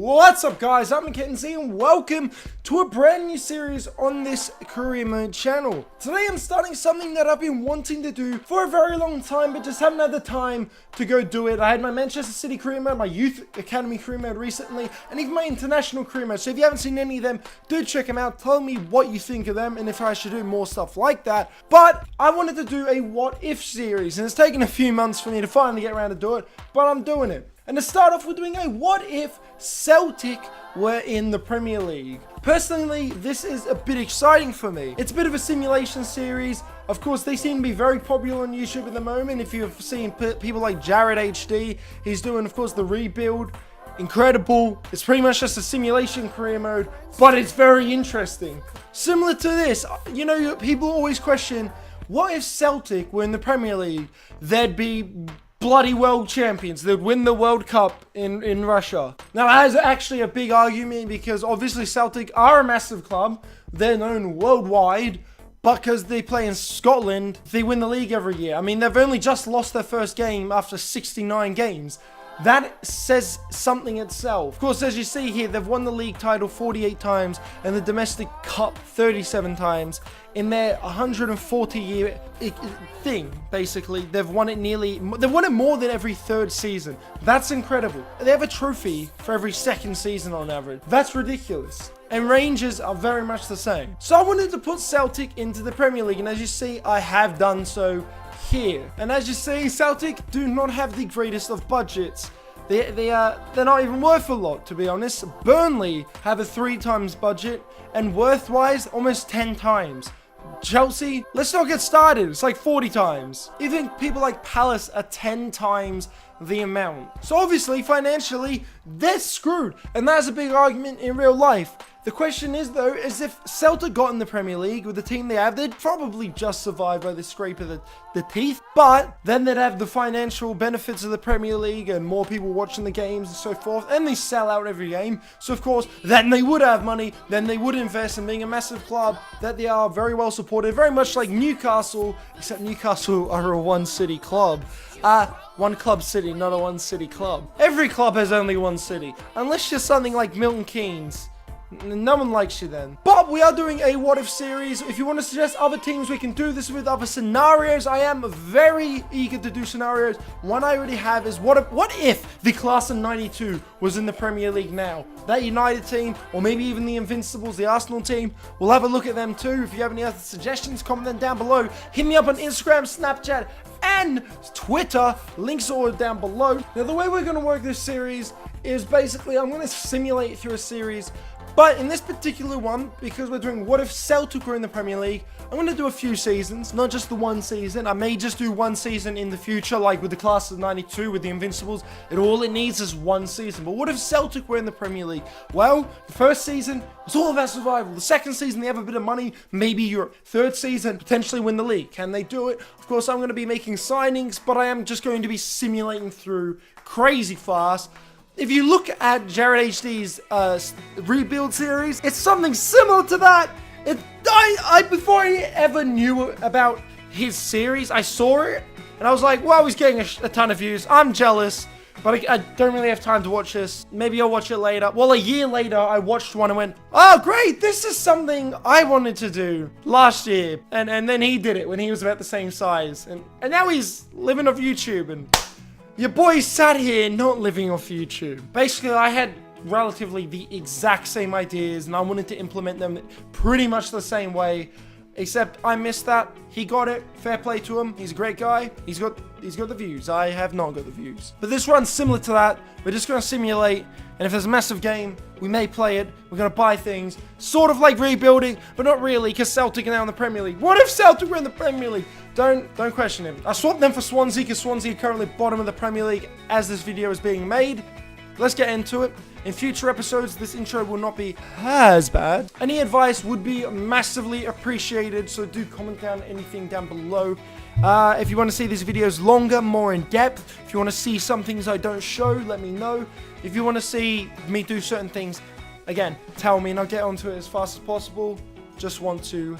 What's up guys, I'm Mackenzie and welcome to a brand new series on this career mode channel. Today I'm starting something that I've been wanting to do for a very long time but just haven't had the time to go do it. I had my Manchester City career mode, my Youth Academy career mode recently, and even my international career mode. So if you haven't seen any of them, do check them out. Tell me what you think of them and if I should do more stuff like that. But I wanted to do a what if series and it's taken a few months for me to finally get around to do it, but I'm doing it. And to start off, we're doing a what if Celtic were in the Premier League. Personally, this is a bit exciting for me. It's a bit of a simulation series. Of course, they seem to be very popular on YouTube at the moment. If you've seen people like Jared HD, he's doing, of course, the rebuild. Incredible. It's pretty much just a simulation career mode, but it's very interesting. Similar to this, you know, people always question, what if Celtic were in the Premier League? They'd be bloody world champions. They'd win the World Cup in Russia. Now that is actually a big argument because obviously Celtic are a massive club. They're known worldwide, but because they play in Scotland, they win the league every year. I mean, they've only just lost their first game after 69 games. That says something itself. Of course, as you see here, they've won the league title 48 times and the domestic cup 37 times. In their 140-year thing, basically, they've won it more than every third season. That's incredible. They have a trophy for every second season on average. That's ridiculous. And Rangers are very much the same. So I wanted to put Celtic into the Premier League, and as you see, I have done so here. And as you see, Celtic do not have the greatest of budgets. They're not even worth a lot, to be honest. Burnley have a 3 times budget, and worth-wise, almost 10 times. Chelsea, let's not get started. It's like 40 times. Even people like Palace are 10 times the amount. So obviously, financially, they're screwed. And that's a big argument in real life. The question is, though, is if Celtic got in the Premier League with the team they have, they'd probably just survive by the scrape of the teeth. But then they'd have the financial benefits of the Premier League and more people watching the games and so forth. And they sell out every game. So, of course, then they would have money. Then they would invest in being a massive club that they are very well supported. Very much like Newcastle, except Newcastle are a one-city club. One club city, not a one-city club. Every club has only one city. Unless you're something like Milton Keynes. No one likes you then. But we are doing a what if series. If you want to suggest other teams, we can do this with other scenarios. I am very eager to do scenarios. One I already have is what if the class of 92 was in the Premier League now? That United team, or maybe even the Invincibles, the Arsenal team. We'll have a look at them too. If you have any other suggestions, comment them down below. Hit me up on Instagram, Snapchat, and Twitter. Links are all down below. Now the way we're going to work this series is basically I'm going to simulate through a series. But in this particular one, because we're doing what if Celtic were in the Premier League, I'm going to do a few seasons, not just the one season. I may just do one season in the future, like with the class of 92, with the Invincibles. All it needs is one season. But what if Celtic were in the Premier League? Well, the first season was all about survival. The second season, they have a bit of money, maybe Europe. Third season, potentially win the league. Can they do it? Of course, I'm going to be making signings, but I am just going to be simulating through crazy fast. If you look at Jared HD's rebuild series, it's something similar to that. Before I ever knew about his series, I saw it, and I was like, well, he's getting a ton of views. I'm jealous, but I don't really have time to watch this. Maybe I'll watch it later. Well, a year later, I watched one and went, oh, great, this is something I wanted to do last year. And then he did it when he was about the same size. And now he's living off YouTube, and your boy sat here not living off YouTube. Basically, I had relatively the exact same ideas and I wanted to implement them pretty much the same way, except I missed that. He got it. Fair play to him. He's a great guy. He's got the views. I have not got the views. But this one's similar to that. We're just going to simulate, and if there's a massive game, we may play it. We're going to buy things, sort of like rebuilding, but not really, because Celtic are now in the Premier League. What if Celtic were in the Premier League? Don't question him. I swapped them for Swansea, because Swansea are currently bottom of the Premier League as this video is being made. Let's get into it. In future episodes, this intro will not be as bad. Any advice would be massively appreciated, so do comment down anything down below. If you want to see these videos longer, more in depth, if you want to see some things I don't show, let me know. If you want to see me do certain things, again, tell me and I'll get onto it as fast as possible. Just want to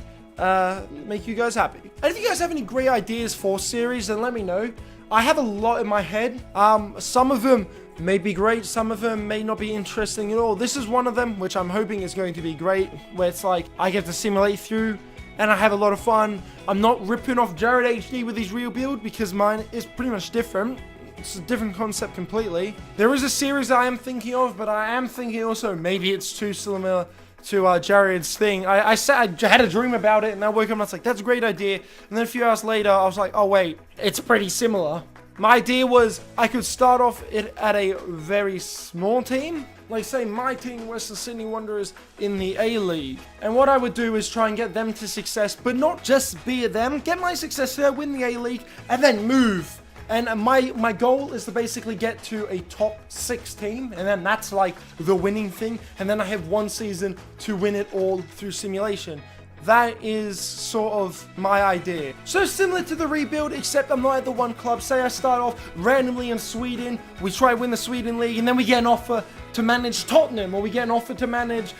make you guys happy. And if you guys have any great ideas for series, then let me know. I have a lot in my head. Some of them may be great. Some of them may not be interesting at all. This is one of them, which I'm hoping is going to be great, where it's like I get to simulate through and I have a lot of fun. I'm not ripping off Jared HD with his real build because mine is pretty much different. It's a different concept completely. There is a series I am thinking of, but I am thinking also maybe it's too similar to Jared's thing. I had a dream about it, and I woke up and I was like, that's a great idea. And then a few hours later, I was like, oh wait, it's pretty similar. My idea was I could start off it at a very small team. Like say my team, Western Sydney Wanderers, in the A-League. And what I would do is try and get them to success, but not just be at them. Get my success there, win the A-League, and then move. And my goal is to basically get to a top 6 team, and then that's like the winning thing. And then I have 1 season to win it all through simulation. That is sort of my idea. So similar to the rebuild, except I'm not at the one club. Say I start off randomly in Sweden, we try to win the Sweden League, and then we get an offer to manage Tottenham, or we get an offer to manage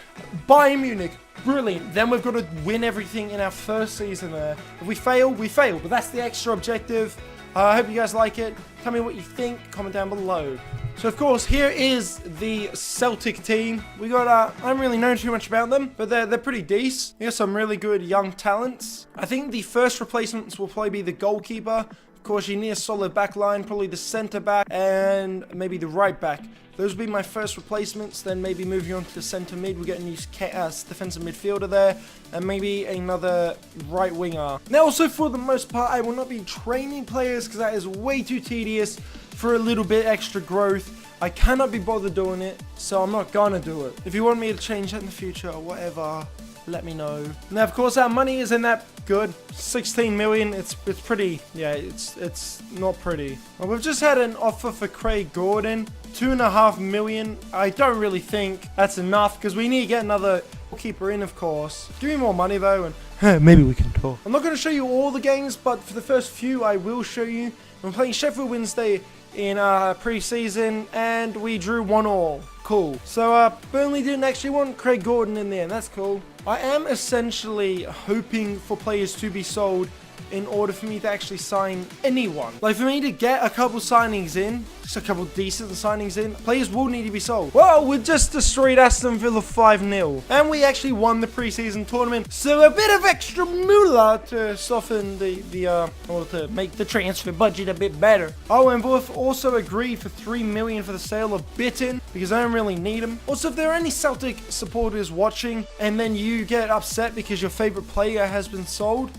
Bayern Munich. Brilliant. Then we've got to win everything in our first season there. If we fail, we fail, but that's the extra objective. I hope you guys like it. Tell me what you think. Comment down below. So, of course, here is the Celtic team. We got, I don't really know too much about them, but they're pretty decent. We got some really good young talents. I think the first replacements will probably be the goalkeeper. Of course, you need a solid back line, probably the centre back, and maybe the right back. Those will be my first replacements. Then maybe moving on to the centre mid, we get a new defensive midfielder there, and maybe another right winger. Now, also for the most part, I will not be training players because that is way too tedious. For a little bit extra growth, I cannot be bothered doing it, so I'm not gonna do it. If you want me to change that in the future or whatever, let me know. Now, of course, our money isn't that good. 16 million. It's pretty. Yeah, it's not pretty. Well, we've just had an offer for Craig Gordon, 2.5 million. I don't really think that's enough because we need to get another keeper in, of course. Give me more money though, and maybe we can talk. I'm not going to show you all the games, but for the first few, I will show you. I'm playing Sheffield Wednesday in pre-season, and we drew 1-1. Cool. So Burnley didn't actually want Craig Gordon in there, and that's cool. I am essentially hoping for players to be sold in order for me to actually sign anyone. Like, for me to get a couple signings in, just a couple decent signings in, players will need to be sold. Well, we just destroyed Aston Villa 5-0. And we actually won the preseason tournament. So a bit of extra moolah to soften or to make the transfer budget a bit better. Oh, and we've also agreed for 3 million for the sale of Bitten, because I don't really need him. Also, if there are any Celtic supporters watching, and then you get upset because your favorite player has been sold,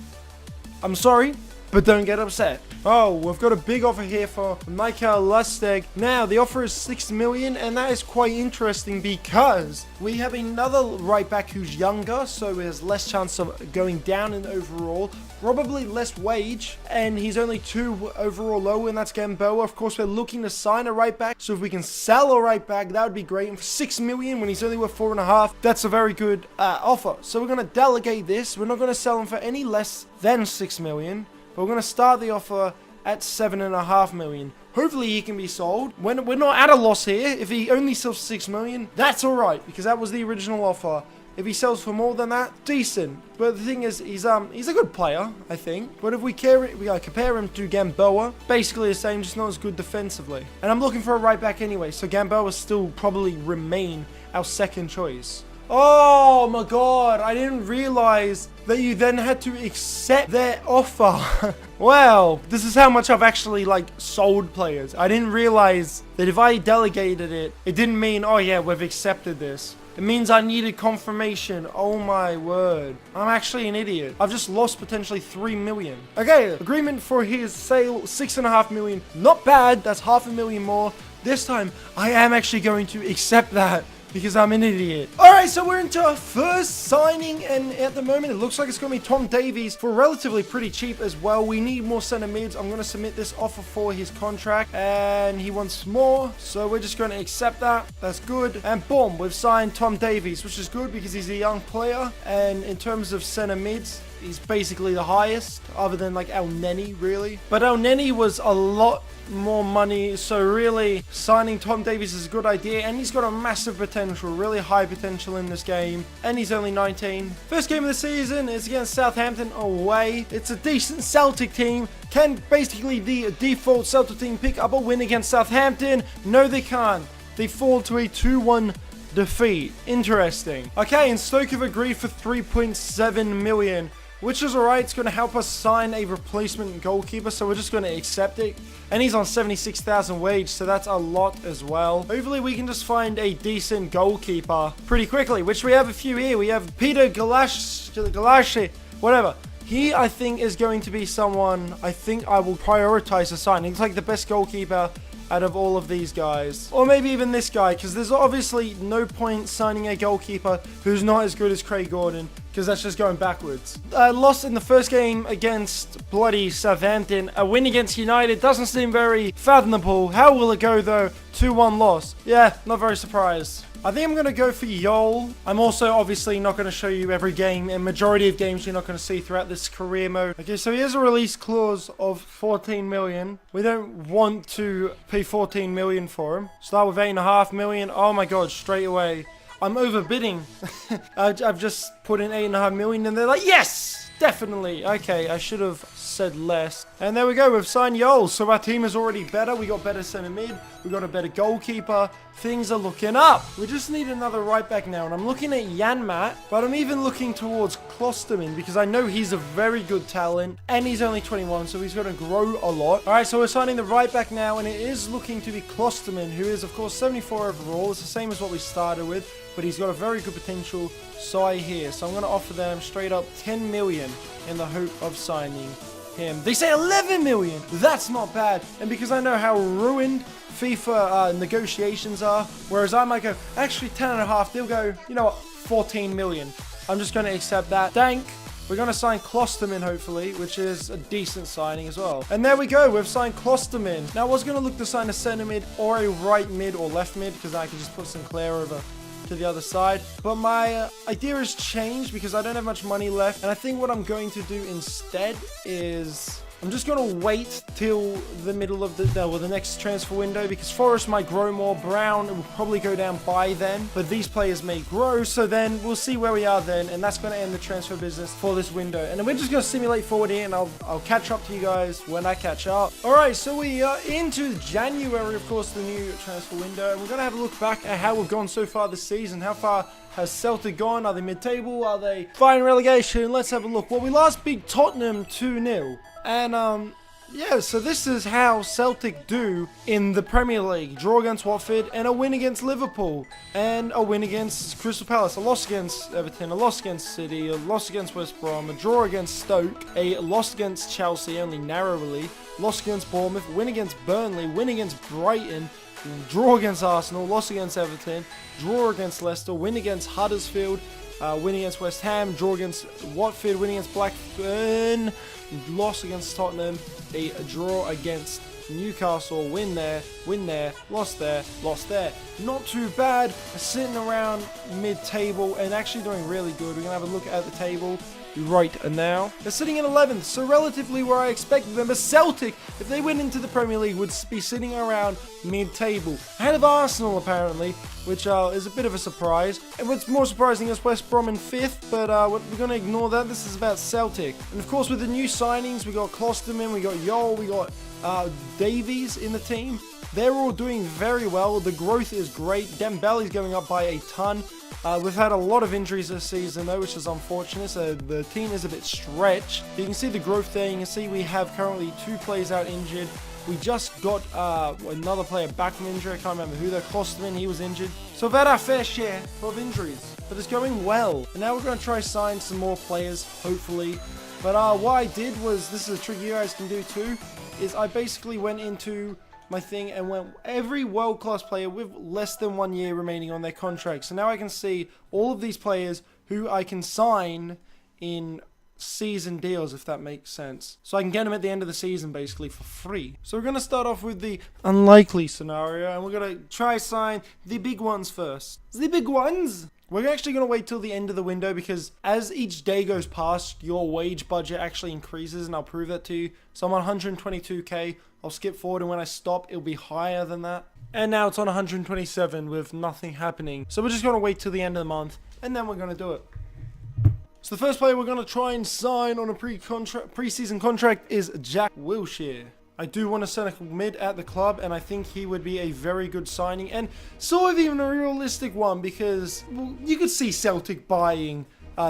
I'm sorry, but don't get upset. Oh, we've got a big offer here for Michael Lustig. Now, the offer is 6 million, and that is quite interesting because we have another right back who's younger, so has less chance of going down in overall, probably less wage, and he's only 2 overall low, and that's Gamboa. Of course, we're looking to sign a right back, so if we can sell a right back, that would be great. And for 6 million, when he's only worth 4.5, that's a very good offer. So we're going to delegate this. We're not going to sell him for any less than 6 million. But we're going to start the offer at 7.5 million. Hopefully he can be sold. We're not at a loss here. If he only sells 6 million, that's alright, because that was the original offer. If he sells for more than that, decent. But the thing is, he's a good player, I think. But if we compare him to Gamboa, basically the same, just not as good defensively. And I'm looking for a right back anyway, so Gamboa still probably remain our second choice. Oh my god, I didn't realize that you then had to accept their offer. Well, this is how much I've actually, sold players. I didn't realize that if I delegated it, it didn't mean, oh yeah, we've accepted this. It means I needed confirmation. Oh my word. I'm actually an idiot. I've just lost potentially 3 million. Okay, agreement for his sale, 6.5 million. Not bad, that's 500,000 more. This time, I am actually going to accept that, because I'm an idiot. Alright, so we're into our first signing, and at the moment it looks like it's going to be Tom Davies for relatively pretty cheap as well. We need more centre mids. I'm going to submit this offer for his contract, and he wants more, so we're just going to accept that. That's good. And boom, we've signed Tom Davies, which is good because he's a young player, and in terms of centre mids, he's basically the highest, other than like El Neni, really. But El Neni was a lot more money, so really signing Tom Davies is a good idea, and he's got a massive potential, really high potential in this game, and he's only 19. First game of the season is against Southampton away. It's a decent Celtic team. Can basically the default Celtic team pick up a win against Southampton? No, they can't. They fall to a 2-1 defeat. Interesting. Okay, and Stoke have agreed for 3.7 million, which is alright. It's going to help us sign a replacement goalkeeper, so we're just going to accept it. And he's on 76,000 wage, so that's a lot as well. Hopefully we can just find a decent goalkeeper pretty quickly, which we have a few here. We have Peter Galashe, whatever. He, I think, is going to be someone I think I will prioritize to sign. He's like the best goalkeeper out of all of these guys. Or maybe even this guy, because there's obviously no point signing a goalkeeper who's not as good as Craig Gordon, because that's just going backwards. Lost in the first game against bloody Southampton. A win against United doesn't seem very fathomable. How will it go though? 2-1 loss. Yeah, not very surprised. I think I'm going to go for Yol. I'm also obviously not going to show you every game, and majority of games you're not going to see throughout this career mode. Okay, so here's a release clause of 14 million. We don't want to pay 14 million for him. Start with 8.5 million. Oh my god, straight away. I'm overbidding. I've just put in 8.5 million and they're like, yes! Definitely. Okay, I should have said less. And there we go, we've signed Yol. So our team is already better. We got better center mid. We got a better goalkeeper. Things are looking up. We just need another right back now. And I'm looking at Janmat, but I'm even looking towards Klosterman because I know he's a very good talent. And he's only 21, so he's going to grow a lot. All right, so we're signing the right back now. And it is looking to be Klosterman, who is, of course, 74 overall. It's the same as what we started with, but he's got a very good potential side here. So I'm going to offer them straight up 10 million in the hope of signing him. They say 11 million. That's not bad. And because I know how ruined FIFA negotiations are, whereas I might go, actually 10.5, they'll go, you know what, 14 million. I'm just going to accept that. Dank. We're going to sign Klosterman, hopefully, which is a decent signing as well. And there we go. We've signed Klosterman. Now, I was going to look to sign a center mid or a right mid or left mid because I could just put Sinclair over to the other side, but my idea has changed because I don't have much money left, and I think what I'm going to do instead is I'm just going to wait till the middle of the next transfer window, because Forrest might grow more. Brown will probably go down by then, but these players may grow, so then we'll see where we are then, and that's going to end the transfer business for this window. And then we're just going to simulate forward here, and I'll catch up to you guys when I catch up. Alright, so we are into January, of course, the new transfer window, and we're going to have a look back at how we've gone so far this season. How far has Celtic gone? Are they mid-table? Are they fighting relegation? Let's have a look. Well, we last beat Tottenham 2-0. And, yeah, so this is how Celtic do in the Premier League. Draw against Watford, and a win against Liverpool, and a win against Crystal Palace, a loss against Everton, a loss against City, a loss against West Brom, a draw against Stoke, a loss against Chelsea, only narrowly, loss against Bournemouth, win against Burnley, win against Brighton, draw against Arsenal, loss against Everton, draw against Leicester, win against Huddersfield, win against West Ham, draw against Watford, win against Blackburn, loss against Tottenham, a draw against Newcastle, win there, lost there, lost there. Not too bad, sitting around mid-table and actually doing really good. We're going to have a look at the table right now. They're sitting in 11th, so relatively where I expected them. But Celtic, if they went into the Premier League, would be sitting around mid-table. Ahead of Arsenal, apparently, which is a bit of a surprise. And what's more surprising is West Brom in 5th, but we're going to ignore that. This is about Celtic. And of course, with the new signings, we got Klosterman, we got Yol, we got Davies in the team. They're all doing very well. The growth is great. Dembele's going up by a ton. We've had a lot of injuries this season though, which is unfortunate, so the team is a bit stretched. You can see the growth there. You can see we have currently 2 players out injured. We just got another player back from injury. I can't remember who that cost him. He was injured. So we've had our fair share of injuries, but it's going well. And now we're going to try sign some more players, hopefully. But what I did was, this is a trick you guys can do too, is I basically went into my thing and went every world-class player with less than 1 year remaining on their contract. So now I can see all of these players who I can sign in season deals, if that makes sense. So I can get them at the end of the season, basically, for free. So we're going to start off with the unlikely scenario, and we're going to try sign the big ones first. The big ones! We're actually going to wait till the end of the window, because as each day goes past, your wage budget actually increases, and I'll prove that to you. So I'm on 122k. I'll skip forward, and when I stop, it'll be higher than that. And now it's on 127 with nothing happening. So we're just going to wait till the end of the month, and then we're going to do it. So the first player we're going to try and sign on a pre-season contract is Jack Wilshere. I do want to send a mid at the club, and I think he would be a very good signing, and sort of even a realistic one, because well, you could see Celtic buying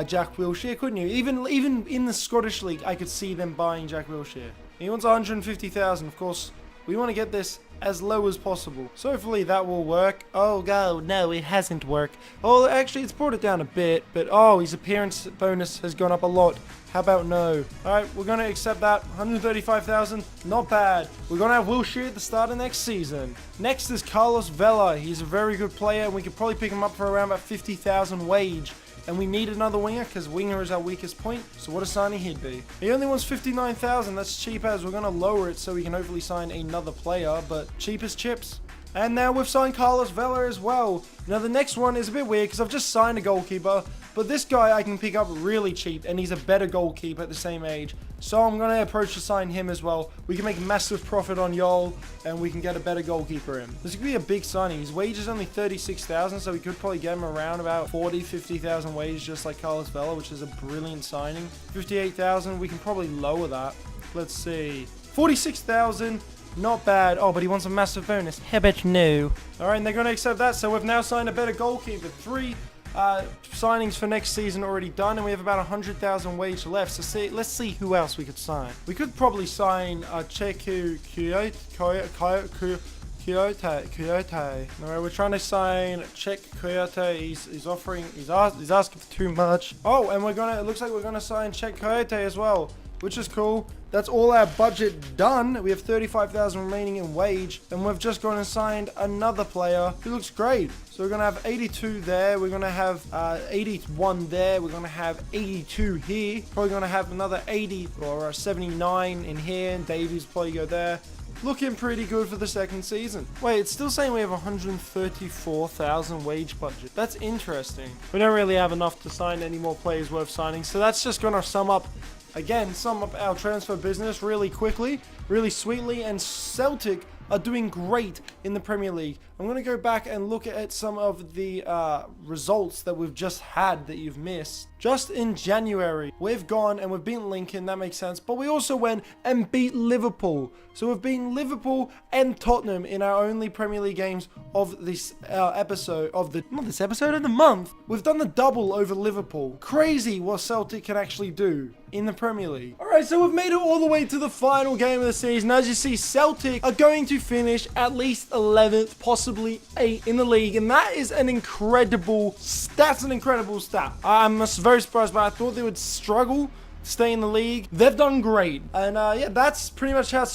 Jack Wilshere, couldn't you? Even in the Scottish League, I could see them buying Jack Wilshere. He wants 150,000, of course. We want to get this as low as possible. So hopefully that will work. Oh, no, it hasn't worked. Oh, actually, it's brought it down a bit, but oh, his appearance bonus has gone up a lot. How about no? Alright, we're going to accept that. 135,000, not bad. We're going to have Wilshere at the start of next season. Next is Carlos Vela. He's a very good player, and we could probably pick him up for around about 50,000 wage. And we need another winger, because winger is our weakest point. So what a signing he'd be. He only wants 59,000. That's cheap as. We're going to lower it so we can hopefully sign another player. But cheap as chips. And now we've signed Carlos Vela as well. Now the next one is a bit weird, because I've just signed a goalkeeper. But this guy I can pick up really cheap, and he's a better goalkeeper at the same age. So I'm going to approach to sign him as well. We can make massive profit on Yol, and we can get a better goalkeeper in. This could be a big signing. His wage is only 36,000, so we could probably get him around about 50,000 wage, just like Carlos Vela, which is a brilliant signing. 58,000, we can probably lower that. Let's see. 46,000. Not bad. Oh, but he wants a massive bonus. How about no? Alright, and they're going to accept that, so we've now signed a better goalkeeper. 3 signings for next season already done, and we have about 100,000 wage left. So let's see who else we could sign. We could probably sign Cheku Kyoto. No, we're trying to sign Czech Kyoto. He's asking for too much. Oh, and it looks like we're gonna sign Czech Kyoto as well, which is cool. That's all our budget done. We have 35,000 remaining in wage, and we've just gone and signed another player who looks great. So we're going to have 82 there. We're going to have 81 there. We're going to have 82 here. Probably going to have another 80 or 79 in here, and Davies probably go there. Looking pretty good for the second season. Wait, it's still saying we have 134,000 wage budget. That's interesting. We don't really have enough to sign any more players worth signing, so that's just going to sum up our transfer business really quickly, really sweetly, and Celtic are doing great in the Premier League. I'm going to go back and look at some of the results that we've just had that you've missed. Just in January, we've gone and we've beaten Lincoln, that makes sense, but we also went and beat Liverpool. So we've beaten Liverpool and Tottenham in our only Premier League games of this episode of the, not this episode, of the month. We've done the double over Liverpool. Crazy what Celtic can actually do in the Premier League. Alright, so we've made it all the way to the final game of the season. As you see, Celtic are going to finish at least 11th, possibly 8th in the league, and that is an incredible stat. That's an incredible stat. I'm very surprised, but I thought they would struggle to stay in the league. They've done great, and yeah, that's pretty much how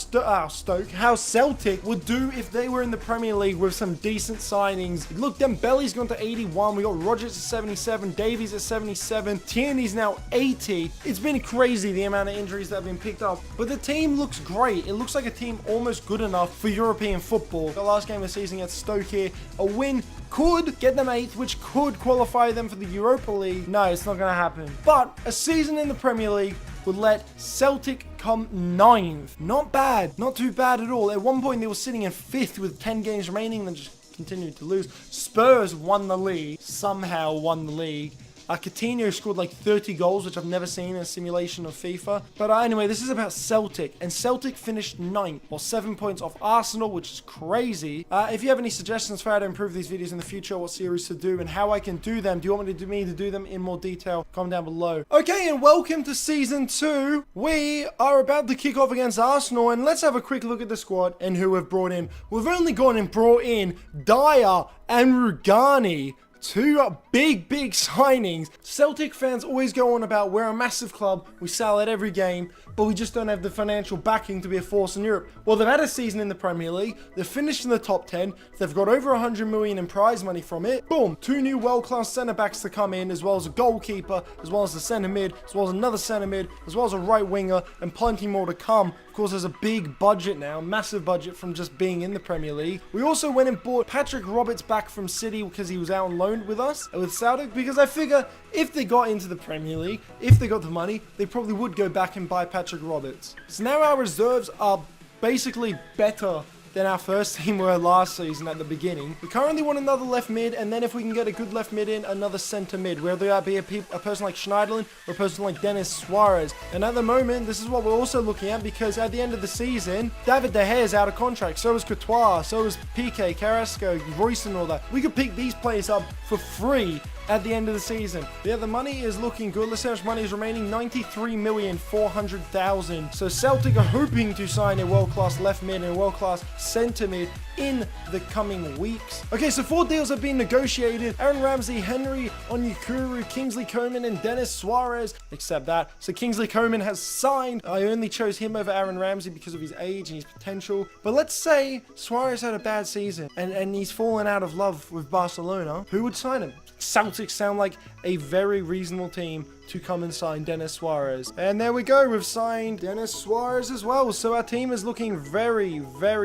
how Celtic would do if they were in the Premier League with some decent signings. Look, Dembele's gone to 81. We got Rodgers at 77, Davies at 77, Tierney's now 80. It's been crazy the amount of injuries that have been picked up, but the team looks great. It looks like a team almost good enough for European football. The last game of the season against Stoke here, a win could get them 8th, which could qualify them for the Europa League. No, it's not going to happen. But a season in the Premier League would let Celtic come 9th. Not bad. Not too bad at all. At one point, they were sitting in 5th with 10 games remaining, then just continued to lose. Spurs won the league. Somehow won the league. Coutinho scored like 30 goals, which I've never seen in a simulation of FIFA. But anyway, this is about Celtic. And Celtic finished 9th, or 7 points off Arsenal, which is crazy. If you have any suggestions for how to improve these videos in the future, what series to do, and how I can do them, do you want me to do them in more detail? Comment down below. Okay, and welcome to Season 2. We are about to kick off against Arsenal, and let's have a quick look at the squad and who we've brought in. We've only gone and brought in Dyer and Rugani two big signings. Celtic fans always go on about we're a massive club, we sell at every game, but we just don't have the financial backing to be a force in Europe. Well, they've had a season in the Premier League, they've finished in the top 10, they've got over 100 million in prize money from it. Boom, two new world-class centre-backs to come in, as well as a goalkeeper, as well as a centre-mid, as well as another centre-mid, as well as a right winger, and plenty more to come. Of course, there's a big budget now, massive budget from just being in the Premier League. We also went and bought Patrick Roberts back from City because he was out on loan with us, with Celtic, because I figure if they got into the Premier League, if they got the money, they probably would go back and buy Patrick Roberts. So now our reserves are basically better than our first team were last season at the beginning. We currently want another left mid, and then if we can get a good left mid in, another centre mid, whether that be a person like Schneiderlin or a person like Dennis Suarez. And at the moment, this is what we're also looking at, because at the end of the season, David De Gea is out of contract, so is Courtois, so is Piqué, Carrasco, Royce and all that. We could pick these players up for free at the end of the season. Yeah, the money is looking good. Let's see how much money is remaining. 93,400,000. So Celtic are hoping to sign a world-class left mid and a world-class centre mid in the coming weeks. Okay, so 4 deals have been negotiated. Aaron Ramsey, Henry Onyekuru, Kingsley Coman, and Dennis Suarez. Except that. So Kingsley Coman has signed. I only chose him over Aaron Ramsey because of his age and his potential. But let's say Suarez had a bad season and he's fallen out of love with Barcelona. Who would sign him? Celtics sound like a very reasonable team to come and sign Dennis Suarez. And there we go, we've signed Dennis Suarez as well. So our team is looking very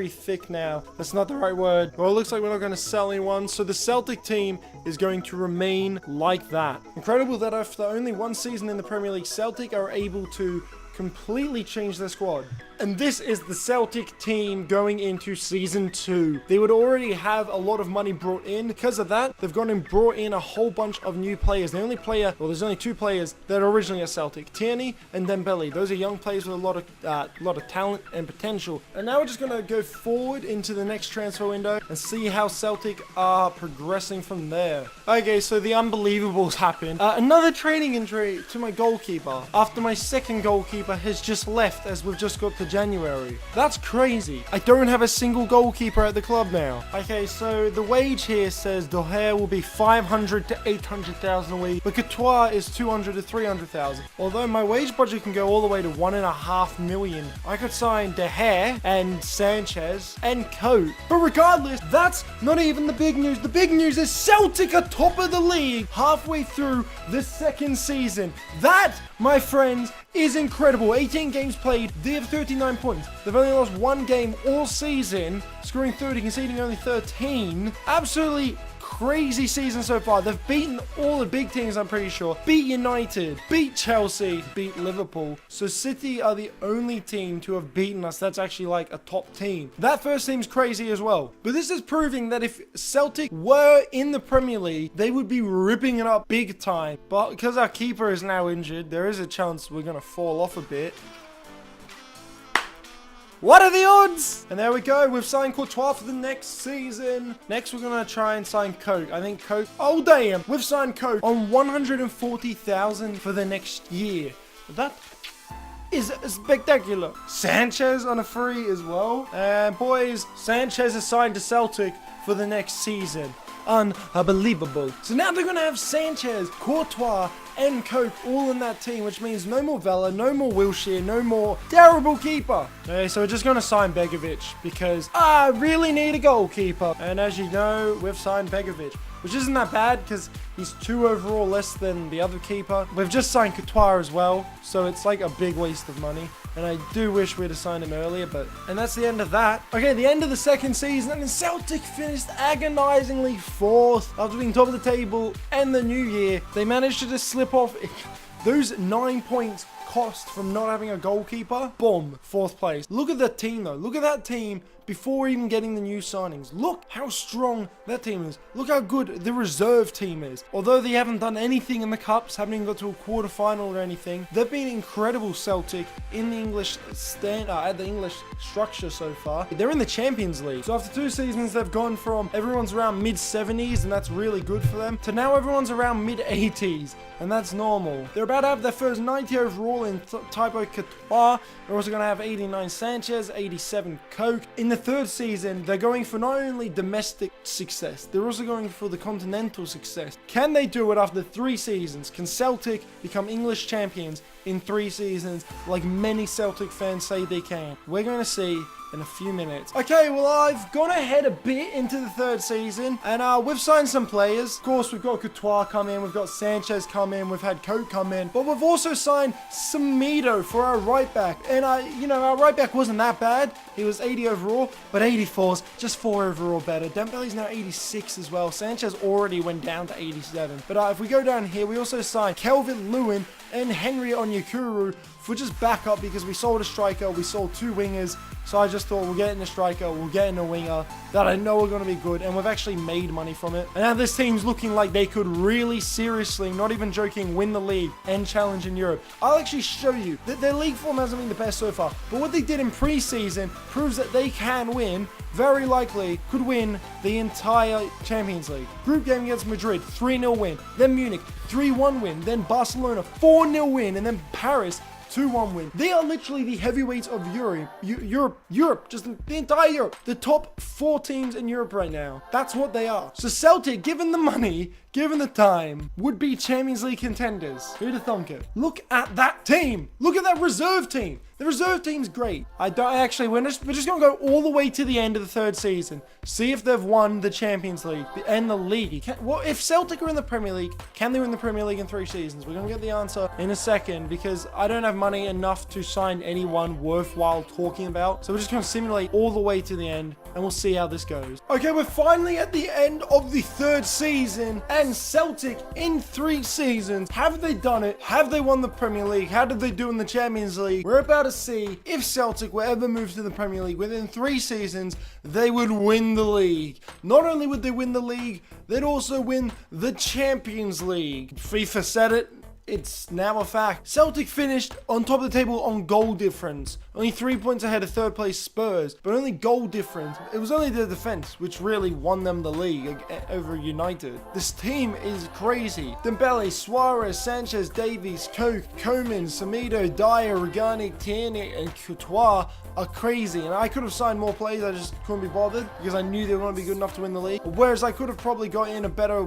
thick now. That's not the right word. Well, it looks like we're not going to sell anyone. So the Celtic team is going to remain like that. Incredible that after only one season in the Premier League, Celtic are able to completely change their squad. And this is the Celtic team going into season 2. They would already have a lot of money brought in. Because of that, they've gone and brought in a whole bunch of new players. There's only 2 players that are originally at Celtic, Tierney and Dembele. Those are young players with a lot of talent and potential. And now we're just going to go forward into the next transfer window and see how Celtic are progressing from there. Okay, so the unbelievables happened. Another training injury to my goalkeeper after my second goalkeeper has just left, as we've just got to January. That's crazy. I don't have a single goalkeeper at the club now. Okay, so the wage here says De Gea will be 500 to 800,000 a week, but Courtois is 200 to 300,000. Although my wage budget can go all the way to 1.5 million. I could sign De Gea and Sanchez and Coat. But regardless, that's not even the big news. The big news is Celtic are top of the league halfway through the second season. That, my friends, is incredible. 18 games played, they have 39 points. They've only lost 1 game all season, scoring 30, conceding only 13. Absolutely crazy season so far. They've beaten all the big teams, I'm pretty sure. Beat United, beat Chelsea, beat Liverpool. So City are the only team to have beaten us that's actually like a top team. That first team's crazy as well. But this is proving that if Celtic were in the Premier League, they would be ripping it up big time. But because our keeper is now injured, there is a chance we're going to fall off a bit. What are the odds? And there we go. We've signed Courtois for the next season. Next, we're going to try and sign Coke. I think Coke... Oh, damn. We've signed Coke on 140,000 for the next year. That is spectacular. Sanchez on a free as well. And boys, Sanchez is signed to Celtic for the next season. Unbelievable. So now they're going to have Sanchez, Courtois, and Coke all in that team, which means no more Vela, no more Wilshere, no more terrible keeper. Okay, so we're just going to sign Begovic because I really need a goalkeeper. And as you know, we've signed Begovic, which isn't that bad because he's 2 overall less than the other keeper. We've just signed Courtois as well, so it's like a big waste of money. And I do wish we'd have signed him earlier, and that's the end of that. Okay, the end of the second season, and Celtic finished agonizingly 4th after being top of the table and the new year. They managed to just slip off those 9 points cost from not having a goalkeeper. Boom, 4th place. Look at that team though. Look at that team before even getting the new signings. Look how strong that team is. Look how good the reserve team is. Although they haven't done anything in the cups, haven't even got to a quarterfinal or anything, they've been incredible, Celtic, in the English at the English structure so far. They're in the Champions League. So after 2 seasons, they've gone from everyone's around mid-70s, and that's really good for them, to now everyone's around mid-80s, and that's normal. They're about to have their first 90 overall Paul and Thibaut Courtois. They're also going to have 89 Sanchez, 87 Coke. In the third season, they're going for not only domestic success, they're also going for the continental success. Can they do it after 3 seasons? Can Celtic become English champions in 3 seasons like many Celtic fans say they can? We're going to see in a few minutes. Okay, well, I've gone ahead a bit into the third season, and we've signed some players. Of course, we've got Courtois come in, we've got Sanchez come in, we've had Coke come in, but we've also signed Semedo for our right back. And our right back wasn't that bad. He was 80 overall, but 84's just 4 overall better. Dembele's now 86 as well. Sanchez already went down to 87. But if we go down here, we also signed Kelvin Lewin and Henry Onyekuru for just backup because we sold a striker, we sold 2 wingers. So I just thought we'll get in a striker, we'll get in a winger that I know are going to be good, and we've actually made money from it. And now this team's looking like they could really seriously, not even joking, win the league and challenge in Europe. I'll actually show you that their league form hasn't been the best so far, but what they did in pre-season proves that they can win, very likely could win the entire Champions League. Group game against Madrid, 3-0 win, then Munich, 3-1 win, then Barcelona, 4-0 win, and then Paris, 2-1 win. They are literally the heavyweights of Europe, just the entire Europe. The top 4 teams in Europe right now. That's what they are. So Celtic, given the money, given the time, would be Champions League contenders. Who'd have thunk it? Look at that team. Look at that reserve team. The reserve team's great. We're just going to go all the way to the end of the third season. See if they've won the Champions League and the league. If Celtic are in the Premier League, can they win the Premier League in 3 seasons? We're going to get the answer in a second because I don't have money enough to sign anyone worthwhile talking about. So we're just going to simulate all the way to the end and we'll see how this goes. Okay, we're finally at the end of the third season and Celtic in 3 seasons. Have they done it? Have they won the Premier League? How did they do in the Champions League? We're about to see if Celtic were ever moved to the Premier League within 3 seasons, they would win the league. Not only would they win the league, they'd also win the Champions League. FIFA said it. It's now a fact. Celtic finished on top of the table on goal difference. Only 3 points ahead of third place Spurs, but only goal difference. It was only the defense which really won them the league over United. This team is crazy. Dembele, Suarez, Sanchez, Davies, Coke, Coman, Semedo, Dyer, Regani, Tierney, and Courtois are crazy. And I could have signed more players, I just couldn't be bothered because I knew they were going to be good enough to win the league. Whereas I could have probably got in a better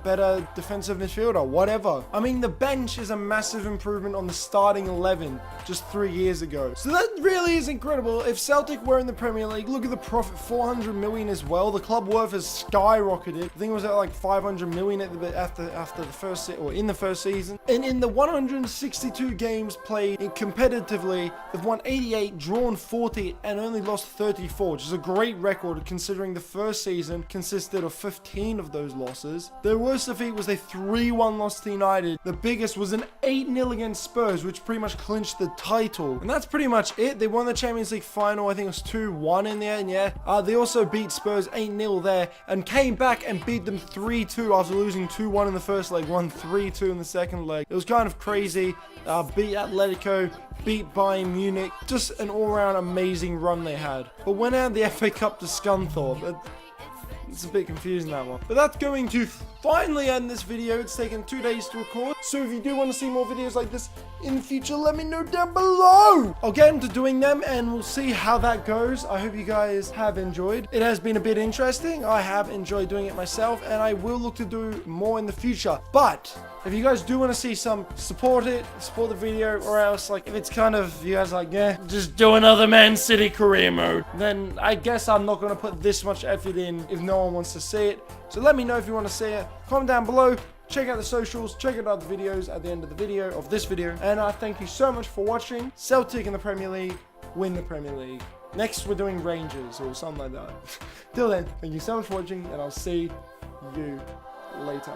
better defensive midfielder, whatever. I mean, the bench is a massive improvement on the starting 11 just 3 years ago. So that really is incredible. If Celtic were in the Premier League, look at the profit, 400 million as well. The club worth has skyrocketed. I think it was at like 500 million after the first in the first season. And in the 162 games played competitively, they've won 88, drawn 40, and only lost 34, which is a great record considering the first season consisted of 15 of those losses. Their worst defeat was a 3-1 loss to United. The biggest was an 8-0 against Spurs, which pretty much clinched the title. And that's pretty much it. They won the Champions League final. I think it was 2-1 in there. And yeah, they also beat Spurs 8-0 there and came back and beat them 3-2 after losing 2-1 in the first leg, won 3-2 in the second leg. It was kind of crazy. Beat Atletico, beat Bayern Munich. Just an all-round amazing run they had. But went out the FA Cup to Scunthorpe. It's a bit confusing, that one. But that's going to finally end this video. It's taken 2 days to record. So if you do want to see more videos like this in the future, let me know down below. I'll get into doing them and we'll see how that goes. I hope you guys have enjoyed. It has been a bit interesting. I have enjoyed doing it myself and I will look to do more in the future. But if you guys do want to see some, support the video, or else like if it's kind of, you guys like, yeah, just do another Man City career mode, then I guess I'm not going to put this much effort in if no one wants to see it. So let me know if you want to see it. Comment down below. Check out the socials, check out other videos at the end of the video, of this video. And I thank you so much for watching. Celtic in the Premier League, win the Premier League. Next, we're doing Rangers or something like that. Till then, thank you so much for watching, and I'll see you later.